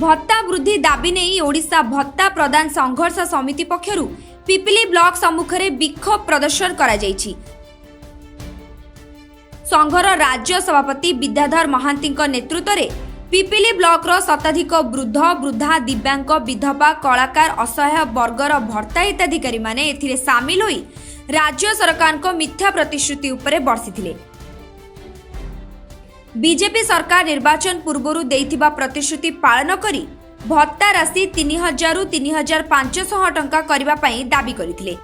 भत्ता वृद्धि दाबी नहीं ओडिशा भत्ता प्रदान संघर्ष समिति पक्षरु पिपिली ब्लॉक सम्मुखें विक्षोभ प्रदर्शन करा जायछि। संघर राज्य सभापति विद्याधर महांती नेतृत्व में पिपिली ब्लॉक शताधिक वृद्ध वृद्धा दिव्यांग विधवा कलाकार असहाय वर्गर भत्ता हिताधिकारी माने एथिरे सामिल होई राज्य सरकार को मिथ्या प्रतिश्रुति उपरे बर्षिथिले। बीजेपी सरकार निर्वाचन पूर्व देइथिबा प्रतिश्रुति पालन करी भत्ता राशि 3000 रु 3500 टंका करबा पई दाबी करिथिले।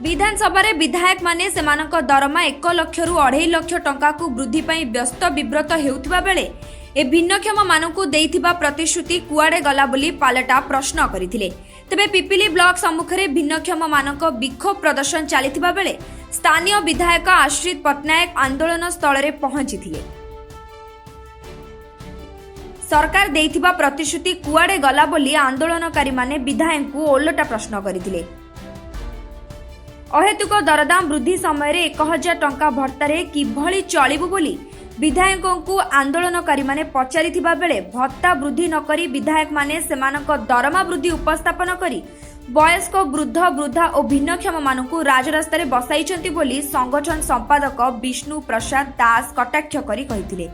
विधानसभा रे विधायक माने सेमानक दरमा 1 लाख रु 2.5 लाख टंका को वृद्धि पई व्यस्त विव्रत हेउथिबा बेले ए भिन्नक्षम मानकु देइथिबा प्रतिश्रुति कुआडे गला बोली पालटा प्रश्न करिथिले। तेबे पिपिली ब्लॉक सम्मुखरे भिन्नक्षम मानक विक्षोभ प्रदर्शन चलिथिबा बेले स्थानीय विधायक आश्रित पटनायक आंदोलन स्थल रे पहुंचीथिले। सरकार देइथिबा प्रतिश्रुति कुआडे गला बोली आंदोलनकारी माने विधायक को ओलटा प्रश्न करिथिले। अहेतुक दरदाम वृद्धि समय 1000 टंका भत्तारे किभଳି चलिबु बोली विधायकों को आंदोलनकारी माने पचारिथिबा बेले भत्ता वृद्धि नकरी विधायक माने सेमानक दरमा वृद्धि उपस्थापन करी वयस्क वृद्ध वृद्धा और भिन्नक्षम मानकु राजरास्तारे बसाइछंती बोली संगठन संपादक विष्णु प्रसाद दास कटाक्ष करी कहिथिले।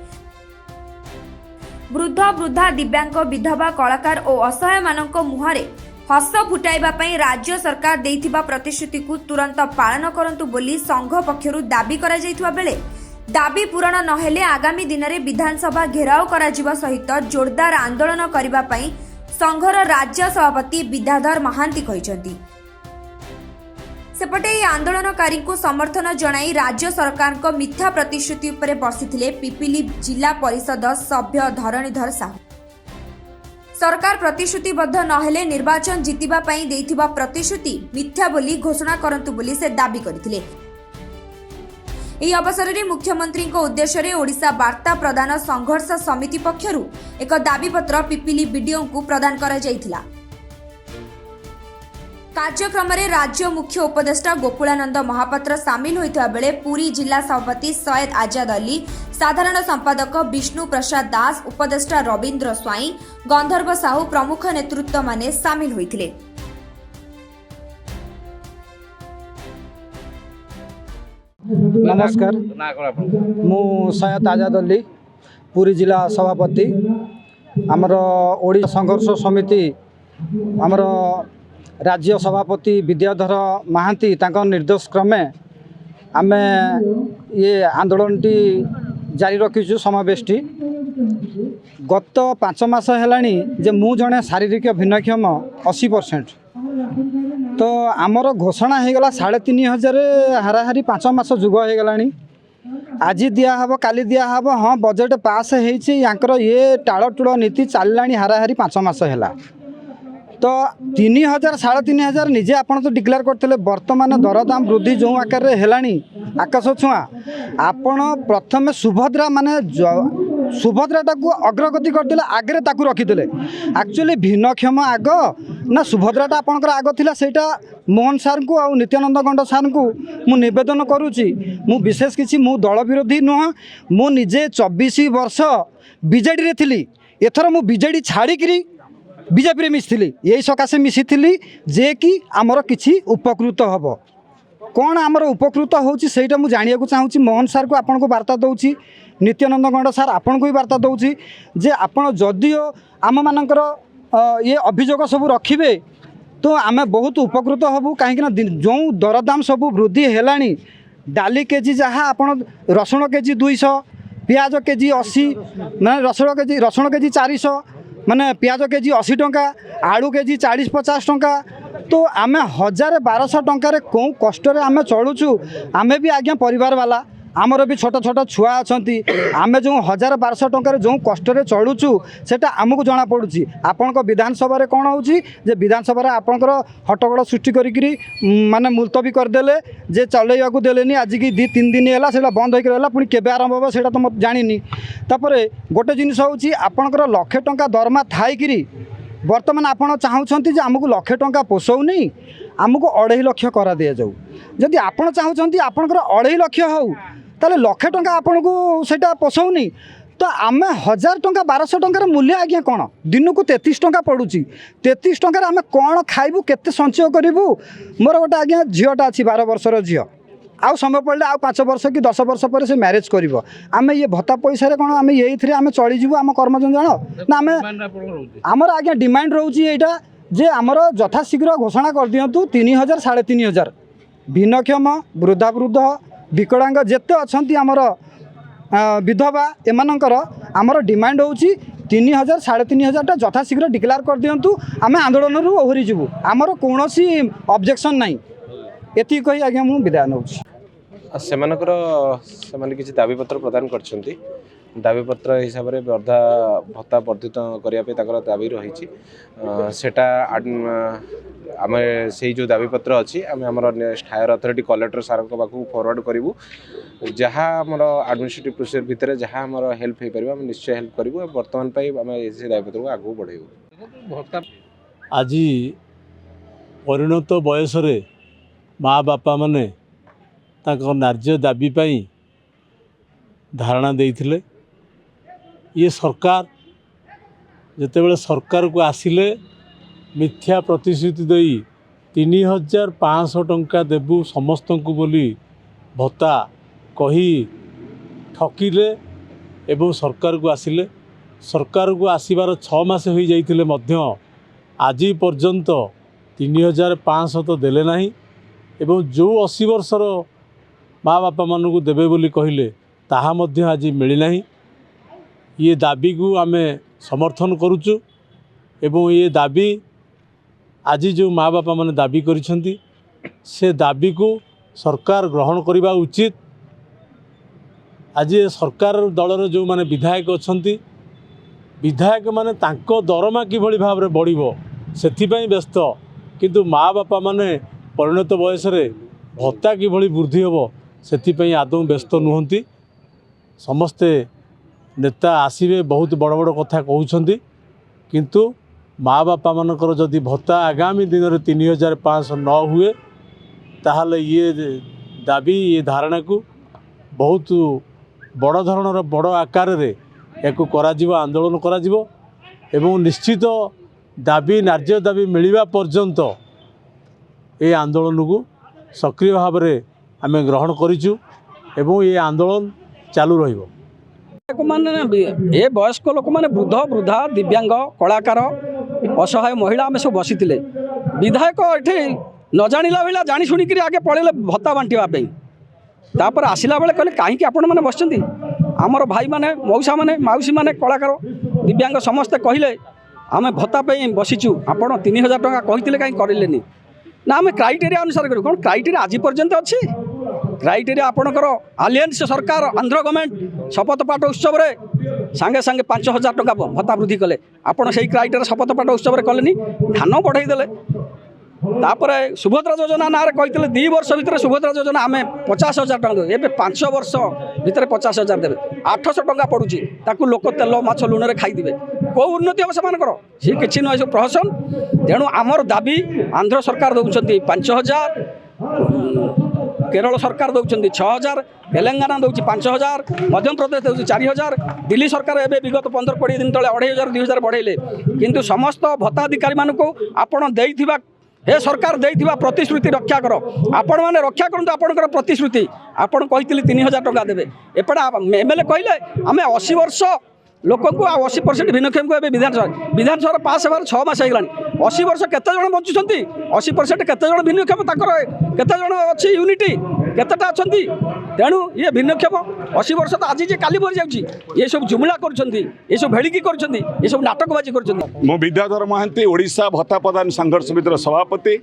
वृद्ध वृद्धा दिव्यांग विधवा कलाकार और असहाय मानक मुहरे हस फुटाइबा पई राज्य सरकार देइथिबा प्रतिश्रुति को तुरंत पालन करंतु बोली संघ पक्षरु दाबी करा जाइथिबा बेले दाबी पूरण नहेले आगामी दिन में विधानसभा घेराव कराजिबा सहित जोरदार आंदोलन करिबा पई संघर राज्य सभापति विद्याधर महांती कहिसंती। सेपटे आंदोलनकारी को समर्थन जणाई राज्य सरकार को मिथ्या प्रतिश्रुति उपरे बर्षिथिले पिपिली जिला परिषद सभ्य धरणीधर साहू। सरकार प्रतिश्रुतिबद्ध नहेले निर्वाचन जितिबा पई देइथिबा प्रतिश्रुति मिथ्या बोली घोषणा करंतु बोली से दाबी करथिले। ଏହି ଅବସରରେ ମୁଖ୍ୟମନ୍ତ୍ରୀଙ୍କ ଉଦ୍ଦେଶ୍ୟରେ ଓଡ଼ିଶା ବାର୍ତ୍ତା ପ୍ରଦାନ ସଂଘର୍ଷ ସମିତି ପକ୍ଷରୁ ଏକ ଦାବିପତ୍ର ପିପିଲି ବିଡିଓଙ୍କୁ ପ୍ରଦାନ କରାଯାଇଥିଲା। କାର୍ଯ୍ୟକ୍ରମରେ ରାଜ୍ୟ ମୁଖ୍ୟ ଉପଦେଷ୍ଟା ଗୋକୁଳାନନ୍ଦ ମହାପାତ୍ର ସାମିଲ ହୋଇଥିବା ବେଳେ ପୁରୀ ଜିଲ୍ଲା ସଭାପତି ସୟେଦ ଆଜାଦ ଅଲି, ସାଧାରଣ ସମ୍ପାଦକ ବିଷ୍ଣୁ ପ୍ରସାଦ ଦାସ, ଉପଦେଷ୍ଟା ରବୀନ୍ଦ୍ର ସ୍ୱାଇଁ, ଗନ୍ଧର୍ବ ସାହୁ ପ୍ରମୁଖ ନେତୃତ୍ୱମାନେ ସାମିଲ ହୋଇଥିଲେ। नमस्कार, मु सयद आजाद अली पुरी जिला सभापति आमर ओडिशा संघर्ष समिति आमर राज्य सभापति विद्याधर महांती तांको निर्देश क्रमे आमे ये आंदोलनटी जारी रखीचु समावेशटी। गत 5 मास हेलानी जे मु जने शारीरिक भिन्नक्षम 80%, तो आमर घोषणा हो गला 3500 हाराहारी 5 मास जुग हो गला। आज दिहब काली दिहब, हाँ बजेट पास होकर ये टाड़टुड़ नीति चलला हाराहारी 5 मास है। तो 3000 3500 निजे आपन तो डिक्लेयर करते बर्तमान दरदाम वृद्धि जो आकार है आकाश छुआ। आपण प्रथम सुभद्रा माने सुभद्राटा को अग्रगति करते आगे ताकू रखीदे। एक्चुअली भिन्नक्षम आग ना सुभद्राटा आपंकर आग थिला, सेटा मोहन सार को आ नित्यानंद गंड सार को मु निवेदन करुच्ची। मु विशेष किसी मु दल विरोधी नुह, मु निजे 24 वर्ष बीजेडी रे थिली। एथर मु बीजेडी छाड़िकी बीजेपी रे मिसली, यही सकाशे मिसी जे कि आमर किछि उपकृत हम। कौन आमर उपकृत होची सेटा मु जानिया को चाहूँगी। मोहन सार को आपन को वार्ता दउची, नित्यानंद गंड सार आपन को भी वार्ता दउची जे आपन जदियो आम मानकर ये अभियोग सब रखिबे तो आमे बहुत उपकृत हबु। कहीं जो दरदाम सब वृद्धि हेलानी, डाली केजी जहाँ आपन रसुण केजी 200, पियाज केजी 80, माने रसुण केजी 400, माने पियाज केजी 80 टंका, आलू केजी 40-50 टंका। तो आमे 1000-1200 टंकार कौ कष्ट आमे चलुचु। आमे भी आज्ञा परिवार वाला, आमर भी छोट छोट छुआ अच्छा, आमे जो 1000-1200 टंकार जो कष्ट चलुचु सेटा आमको जना पड़ुची। आपण विधानसभा रे कौन होची जे विधानसभा आपंकर हट्टगोड़ सृष्टि करी माने मुलतवी करदेले, जे चलैया को देलेनी। आज की 2-3 दिन है सेटा बंद होकर रहला, पुणी केबे आरंभ हो सेटा तो मत जानिनी। तापरे गोटे जिनिस होची आपंकर 1 लाख टंका दरमा थाइकिरी बर्तमान आपड़ चाहूँगी जे आमको 1 लाख टंका पोषौनी, आमको 2.5 लाख करा दि जाऊ। जदि आपड़ चाहूँगी आपंकर 2.5 लाख हो ताले 1 लाख टंका आपन को सेटा पोषौनी, तो आम 1000 टंका 1200 टंकार मूल्य आज्ञा कौन दिन को 33 टंका पड़ुची 33 टंकार आम कौन खाइबू केते संचय करूँ मोर गोटे आज्ञा झीटा अच्छी 12 वर्षर झी आउ समय पड़े आउ 5 वर्ष कि 10 वर्ष पर से मैरेज कर आम ये भत्ता पैसा कौन आम ये आम चलीजु आम कर्मचारी ना आम आमर आज्ञा डिमांड रोचे यहाँ जे आमर यथाशीघ्र घोषणा कर दिंतु 3000 3500 भिन्नक्षम वृद्धा वृद्ध विकलांग जिते अच्छा आमर विधवा एमानकर आमर डिमांड होची 3000 3500 यथाशीघ्र डिक्लेयर कर दिंतु आम आंदोलन ओहरी जीवु आमर कौन ऑब्जेक्शन नहीं एति कही आज्ञा मु विदाय नौ से किसी दाबीपत्र प्रदान कर दाबीपत्र हिसाब से वर्धा भत्ता वर्धित करने दाबी रही आम से जो दाबीपत्र अच्छी आम हायर अथॉरिटी कलेक्टर सार पाक फरवर्ड करूँ जहाँ आम एडमिनिस्ट्रेटिव प्रोसीजर भितर जहाँ आम हेल्प हो पार निश्चय हेल्प करूँ बर्तमान आम से दाबीपत्र को आगू बढ़ेबू। आज परिणत बयस माँ बापा माने नार्य दाबी पाई धारणा देइथिले ये सरकार जेतेबेले सरकार को आसिले मिथ्या प्रतिश्रुति दई 3500 टंका देबू समस्त को बोली भत्ता कही ठकिले एवं सरकार को आसिले सरकार को आसबार 6 मास हो जाइथिले मध्य आज पर्यंत 3500 तो देले नहीं एवं जो 80 वर्षर माँ बापा मानू देवे बोली कहले ताहा मध्य आज मिलना ये दाबी को आमे समर्थन करुचु एवं ये दाबी आज जो माँ बापा माने दाबी करिसेंती से दाबी को सरकार ग्रहण करने उचित। आज सरकार दलर जो माने विधायक अच्छंती विधायक माने तांको दरमा किभली भाव में बढ़िबो सेथिपाई व्यस्त किंतु माँ बापा माने परिणत बयस भत्ता किभली वृद्धि होबो सेथिपाई आदौ व्यस्त नुहंती। समस्ते नेता आसिबे बहुत बड़ बड़ कथा कहउछंती किंतु माँ बापा मानकर जदि भत्ता आगामी दिन में 3500 न हुए ताहले ये दाबी ये धारणा को बहुत बड़ धरणर बड़ आकार रे याकु कराजिबो आंदोलन कराजिबो एवं निश्चित दाबी नार्य दाबी मिलिबा पर्यंत ये आंदोलन को सक्रिय भाव में आम ग्रहण करिचु एवं ये आंदोलन चालू रहिबो। ये वयस्क लोक मैंने वृद्ध वृद्धा दिव्यांग कलाकार असहाय महिला आम सब बसी विधायक ये न जाना भाई जानी शुणिक आगे पड़े भत्ता बांटापी तापर आसला बेले कहले कहीं आपण मैंने बस आमर भाई माने मौसा माने मौसी माने कलाकार दिव्यांग समस्ते कहले आम भत्ता बसीचु आपण 3000 टंका कहते कहीं करें ना आम क्राइटेरिया अनुसार करूँ कौन क्राइटेरिया आज पर्यंत अच्छी क्राइटेरिया आपणकर आलियंस सरकार आंध्र गवर्नमेंट शपथ पाठ उत्सव सांगे सांगे 5000 टंका भत्ता वृद्धि कले आपड़ से क्राइटेरिया शपथ पाठ उत्सव कले धान बढ़ईदे तापर सुभद्रा योजना ना कहते 2 वर्ष भितर सुभद्रा योजना आम 50,000 टंका देवे एवं 5 वर्ष भितर 50,000 देवे 800 टंका पड़ुची ताकू लोक तेल माछ लुण में खाईदे कौ उन्नति हम से किसी नुह सब प्रहसन तेणु आमर दाबी आंध्र सरकार दौरान 5,000 केरल सरकार दौरान 6,000 तेलंगाना दौर 5,000 मध्य प्रदेश दौर 4,000 दिल्ली सरकार एवं विगत 15-20 दिन तले 2,500 बढ़ेले किंतु समस्त भत्ताधिकारी मानक आपण देइथिबा हे सरकार देइथिबा प्रतिश्रुति रक्षा कर आपण माने रक्षा करंतु आपणकर प्रतिश्रुति आपण कहितली 3,000 टंका देबे एपडा एमएलए कहले आमे 80 वर्ष लोक को 80% भिन्नक्षम को विधानसभा पास होबार 6 मास होगलानी 80 वर्ष केते जण बचुछंती 80% केते जण भिन्नक्षम ताकर केते जण अछि यूनिटी केतेटा अछंती तेणु ये भिन्नक्षम 80 वर्ष तो आज जे काली मरि जाउची ये सब जुमला करछंती ये सब भेड़िकी करछंती ये सब नाटकबाजी करछंती। मो विद्याधर महांती ओडिशा भत्ता प्रदान संघर्ष समितिर सभापति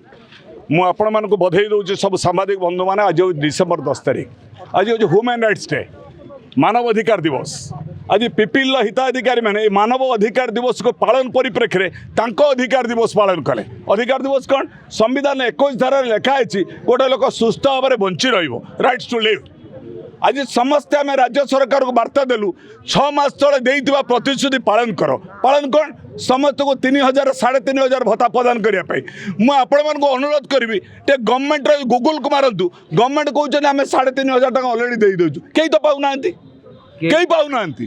मु आपण मानक बधाई दउची सब सामाजिक बंधु माने आज डिसेंबर 10 तारिख आज जो ह्यूमन राइट्स डे मानव अधिकार दिवस आज पिपिल हिताधिकारी मैंने मानव अधिकार दिवस को पालन परिप्रेक्षी तांको अधिकार दिवस पालन कले अधिकार दिवस कौन संविधान 21 धारा लिखाई गोटे लोक सुस्थ भाव में बंची राइट्स टू लिव आज समस्ते आम राज्य सरकार को वार्ता देलु 6 मास तले देइथिबा प्रतिश्रुति पालन कर पालन कौन समस्त को 3,000 3,500 भत्ता प्रदान करने मुझे आपण को अनुरोध करी टे गवर्नमेंट गूगल को मारतु गवर्नमेंट कहते आम 3,500 टका अलरेडी दे दौचु कई तो पाऊना कई पाऊनांती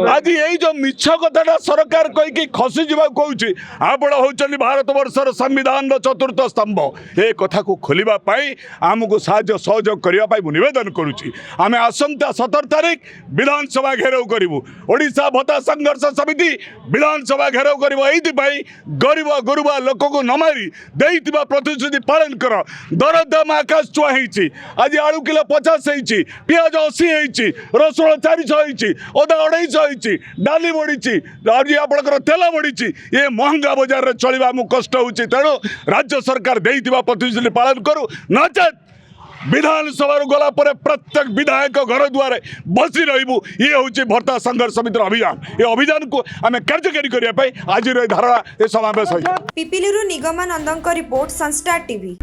आज यही जो मिछ कथाटा सरकार कहीकि खसी जा कौच आपण होचंदी भारत वर्षर संविधान चतुर्थ स्तंभ ए कथा को खोलिबा पाई आमको साहाय्य सहयोग करिबा पाई मु निवेदन करूची आमे आसंता 17 तारिख विधानसभा घेराव करिवु ओडिशा भत्ता संघर्ष समिति विधानसभा घेराव करिवु एइति पाई गरीब गुरुबा लोक को न मारी देइतिबा प्रतिश्रुति पालन कर दरदाम आकाश छुआ हेछि आज आलू किलो 50 हेछि पियाज 80 हेछि रसुण 400 हेछि अदा 250 हेछि डाली बढ़ी आज आपणकर तेल बढ़ी ये महंगा बजार रे चलिबा मु कष्ट होछि तेणु राज्य सरकार देइतिबा प्रतिश्रुति पालन करू नचेत विधानसभा गला पर प्रत्येक विधायक घर द्वार बसी रही ये हूँ भत्ता संघर्ष समिति अभियान ये अभियान को आम कार्यकारी करने आज धारणा समावेश Pipili Nigamanand report Sunstar TV.